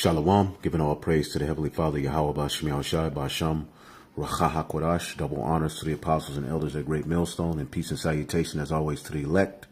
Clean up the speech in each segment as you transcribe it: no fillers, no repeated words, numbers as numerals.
Shalom, giving all praise to the Heavenly Father, Yahweh Bashim Yahushai, Basham, Racha HaKodash, double honors to the apostles and elders at Great Millstone, and peace and salutation as always to the elect.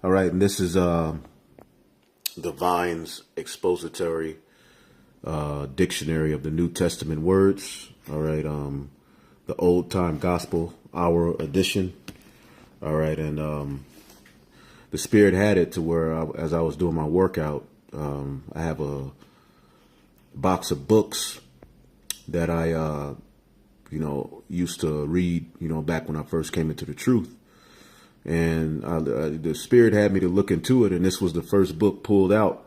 All right, and this is the Vine's expository dictionary of the New Testament words. All right, the Old Time Gospel, our edition. All right, and the Spirit had it to where as I was doing my workout, I have a box of books that I, used to read, back when I first came into the truth. And the Spirit had me to look into it. And this was the first book pulled out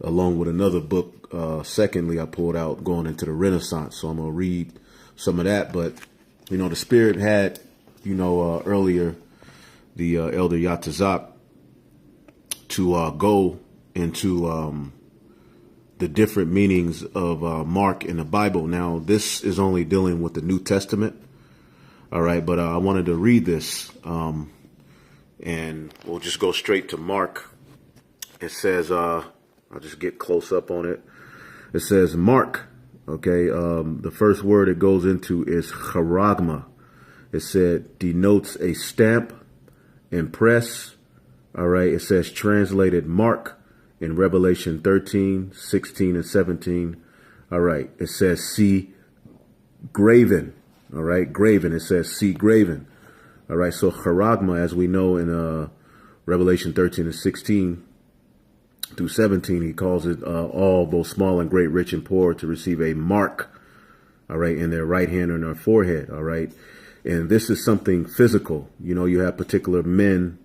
along with another book. Secondly, I pulled out going into the Renaissance. So I'm going to read some of that. But, the Spirit had, earlier the Elder Yatazak to go into the different meanings of Mark in the Bible. Now, this is only dealing with the New Testament. All right, but I wanted to read this, and we'll just go straight to Mark. It says, I'll just get close up on it. It says Mark. Okay, the first word it goes into is charagma. It said denotes a stamp, impress. All right, it says translated Mark in Revelation 13, 16, and 17. All right, it says see graven. All right, graven. It says see graven. All right, so charagma, as we know in Revelation 13 and 16 through 17, he calls it all, both small and great, rich and poor, to receive a mark, all right, in their right hand or in their forehead. All right, and this is something physical. You have particular men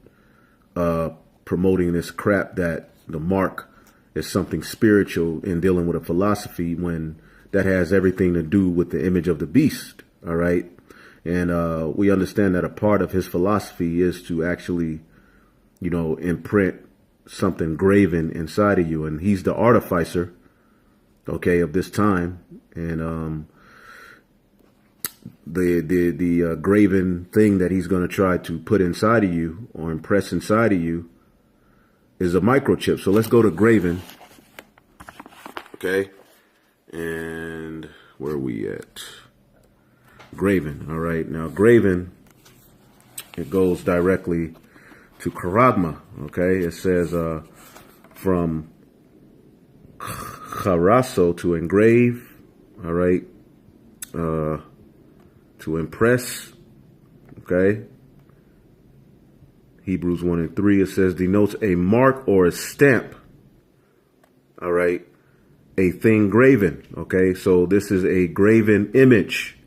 promoting this crap that the mark is something spiritual in dealing with a philosophy, when that has everything to do with the image of the beast. All right. And we understand that a part of his philosophy is to actually, imprint something graven inside of you. And he's the artificer, okay, of this time. And the graven thing that he's going to try to put inside of you or impress inside of you is a microchip. So let's go to graven. Okay. And where are we at? Graven. All right. Now, graven, it goes directly to charagma. Okay. It says from charasso, to engrave. All right. To impress. Okay. Hebrews 1 and 3, it says denotes a mark or a stamp. All right. A thing graven. Okay. So this is a graven image.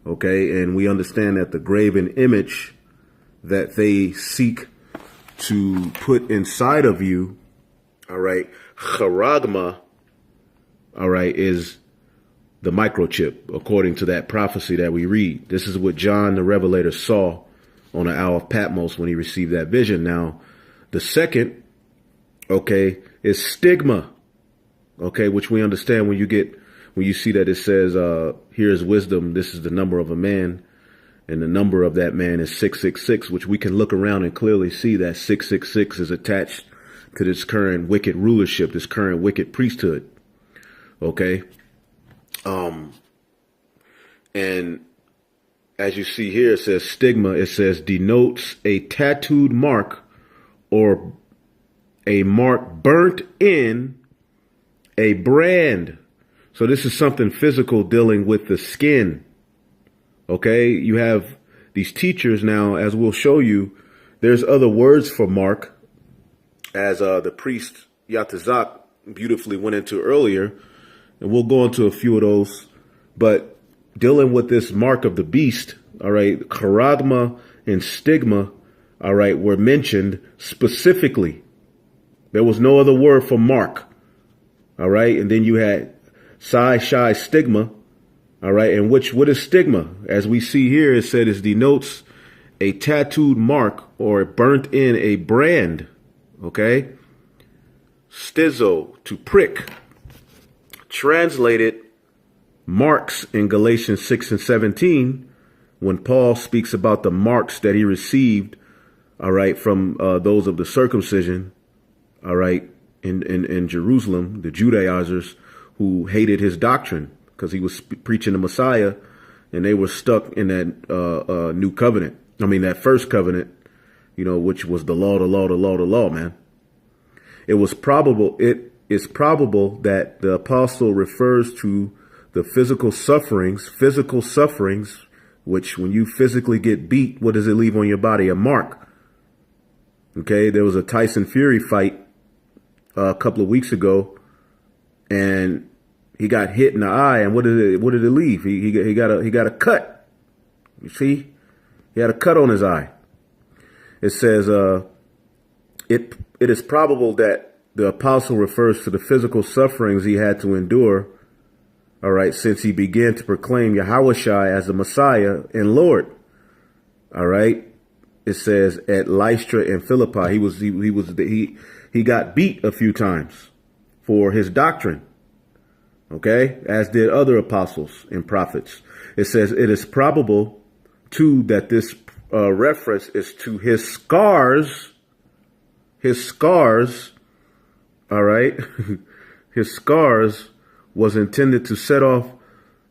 Okay. And we understand that the graven image that they seek to put inside of you. All right. Charagma. All right. Is the microchip, according to that prophecy that we read. This is what John the Revelator saw on the Isle of Patmos when he received that vision. Now, the second, okay, is stigma, okay, which we understand when you see that it says, here is wisdom, this is the number of a man, and the number of that man is 666, which we can look around and clearly see that 666 is attached to this current wicked rulership, this current wicked priesthood, okay? And as you see here, it says stigma. It says denotes a tattooed mark or a mark burnt in a brand. So this is something physical dealing with the skin. Okay, you have these teachers now, as we'll show you, there's other words for mark, as the priest Yatazak beautifully went into earlier. And we'll go into a few of those. But dealing with this mark of the beast, all right, charagma and stigma, all right, were mentioned specifically. There was no other word for mark, all right? And then you had shy stigma, all right? And what is stigma? As we see here, it said it denotes a tattooed mark or burnt in a brand, okay? Stizo, to prick. Translated marks in Galatians 6 and 17, when Paul speaks about the marks that he received, all right, from those of the circumcision, all right, in Jerusalem, the Judaizers who hated his doctrine because he was preaching the Messiah, and they were stuck in that new covenant. I mean, that first covenant, which was the law, man. It is probable that the apostle refers to the physical sufferings, which when you physically get beat, what does it leave on your body? A mark. Okay, there was a Tyson Fury fight a couple of weeks ago, and he got hit in the eye, and what did it leave? He got a cut. You see, he had a cut on his eye. It says it is probable that the apostle refers to the physical sufferings he had to endure, all right, since he began to proclaim Yahushua as the Messiah and Lord. All right. It says at Lystra and Philippi, he got beat a few times for his doctrine. Okay, as did other apostles and prophets. It says it is probable too that this reference is to his scars. His scars. All right. His scars was intended to set off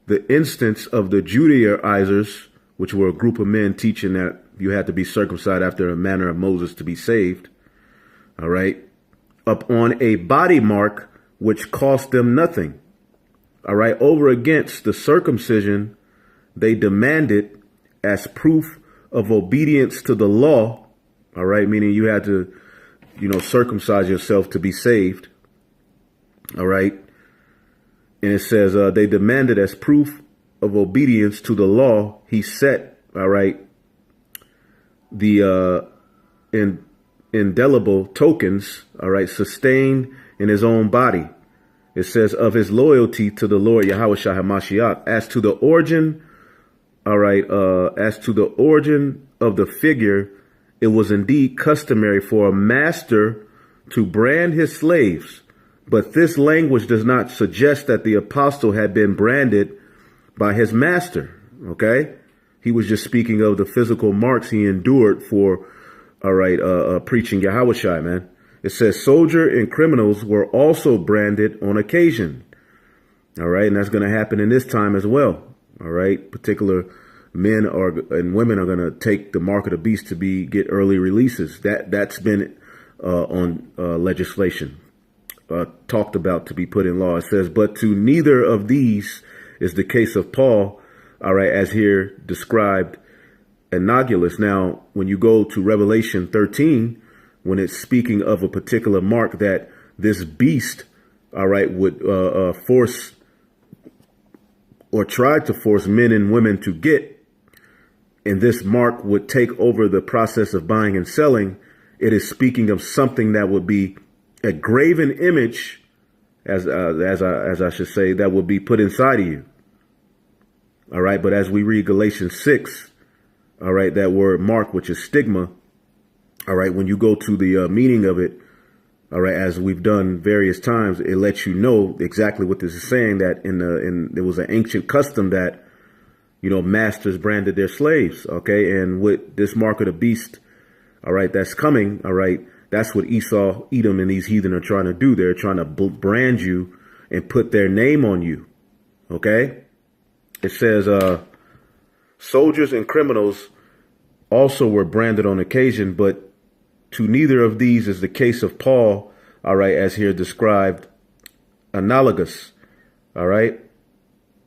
the instance of the Judaizers, which were a group of men teaching that you had to be circumcised after a manner of Moses to be saved. All right. Up on a body mark, which cost them nothing. All right. Over against the circumcision they demanded as proof of obedience to the law. All right. Meaning you had to, circumcise yourself to be saved. All right. And it says they demanded as proof of obedience to the law. He set, all right, the indelible tokens, all right, sustained in his own body. It says of his loyalty to the Lord Yahushua HaMashiach. As to the origin, all right, as to the origin of the figure, it was indeed customary for a master to brand his slaves. But this language does not suggest that the apostle had been branded by his master. OK, he was just speaking of the physical marks he endured for. All right. Preaching Yahushua, man. It says soldier and criminals were also branded on occasion. All right. And that's going to happen in this time as well. All right. Particular men and women are going to take the mark of the beast to get early releases. That's been on legislation. Talked about to be put in law. It says, but to neither of these is the case of Paul, all right, as here described, Anagulus. Now, when you go to Revelation 13, when it's speaking of a particular mark that this beast, all right, would force or try to force men and women to get, and this mark would take over the process of buying and selling, it is speaking of something that would be a graven image, as I should say, that will be put inside of you. All right. But as we read Galatians 6, all right, that word mark, which is stigma. All right. When you go to the meaning of it, all right, as we've done various times, it lets you know exactly what this is saying, that there was an ancient custom that, masters branded their slaves. OK, and with this mark of the beast, all right, that's coming. All right. That's what Esau, Edom, and these heathen are trying to do. They're trying to brand you and put their name on you. OK, it says soldiers and criminals also were branded on occasion, but to neither of these is the case of Paul. All right, as here described, analogous. All right,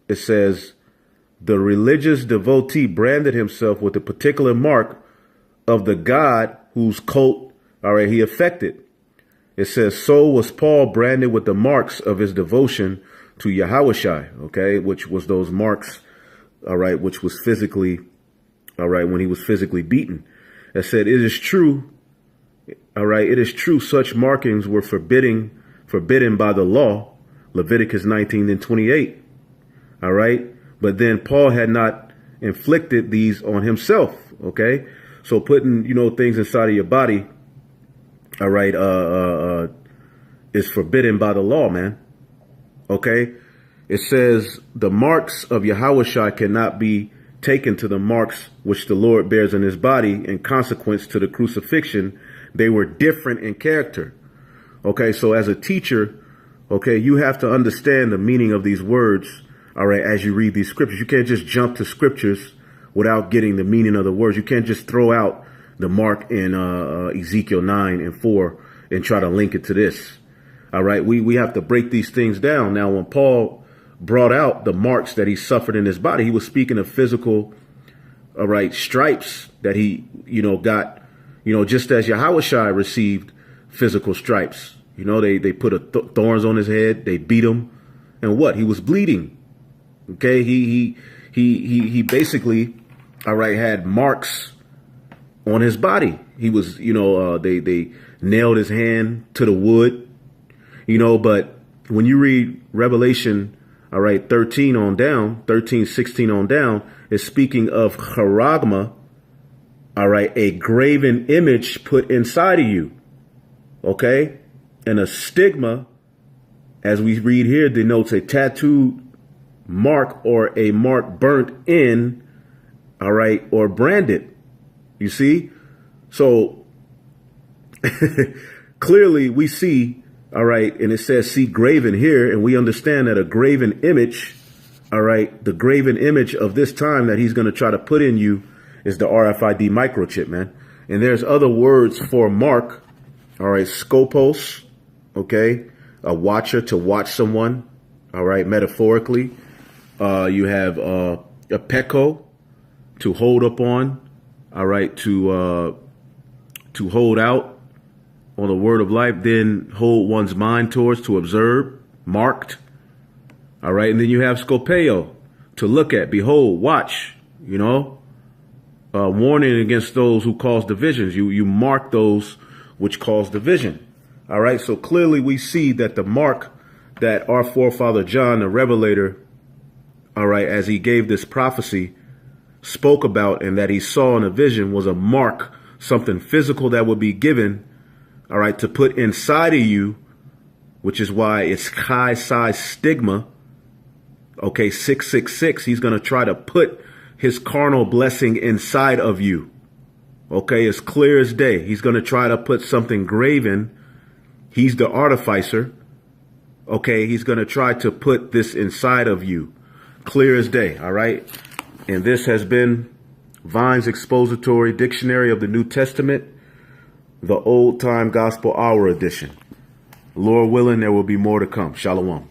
it says the religious devotee branded himself with a particular mark of the God whose cult, all right, he affected. It says, so was Paul branded with the marks of his devotion to Yahushua, okay, which was those marks, all right, which was physically, all right, when he was physically beaten. It said, it is true, all right, it is true such markings were forbidden by the law, Leviticus 19:28, all right, but then Paul had not inflicted these on himself, okay, so putting, things inside of your body, all right, is forbidden by the law, man. OK, it says the marks of Yahushua cannot be taken to the marks which the Lord bears in his body in consequence to the crucifixion. They were different in character. Okay, so as a teacher, okay, you have to understand the meaning of these words, all right, as you read these scriptures. You can't just jump to scriptures without getting the meaning of the words. You can't just throw out the mark in Ezekiel 9:4 and try to link it to this. All right, we have to break these things down. Now, when Paul brought out the marks that he suffered in his body, he was speaking of physical, all right, stripes that he, got, just as Yahushua received physical stripes. They put thorns on his head, they beat him, and what? He was bleeding. Okay, he basically, all right, had marks on his body. He was, they nailed his hand to the wood, but when you read Revelation, all right, 13 on down, 16 on down, is speaking of charagma, all right, a graven image put inside of you, okay? And a stigma, as we read here, denotes a tattooed mark or a mark burnt in, all right, or branded. You see? So clearly we see, all right, and it says see graven here, and we understand that a graven image, all right, the graven image of this time that he's going to try to put in you is the RFID microchip, man. And there's other words for mark, all right, scopos, okay, a watcher, to watch someone, all right, metaphorically. You have a peko, to hold up on, all right, to hold out on the word of life, then hold one's mind towards, to observe, marked, all right, and then you have scopeo, to look at, behold, watch, warning against those who cause divisions. You mark those which cause division. All right. So clearly we see that the mark that our forefather John, the Revelator, all right, as he gave this prophecy, spoke about and that he saw in a vision was a mark, something physical that would be given, all right, to put inside of you, which is why it's high size stigma. Okay, 666. He's going to try to put his carnal blessing inside of you. Okay, it's clear as day. He's going to try to put something graven. He's the artificer. Okay, he's going to try to put this inside of you. Clear as day, all right? And this has been Vine's Expository Dictionary of the New Testament, the Old Time Gospel Hour Edition. Lord willing, there will be more to come. Shalom.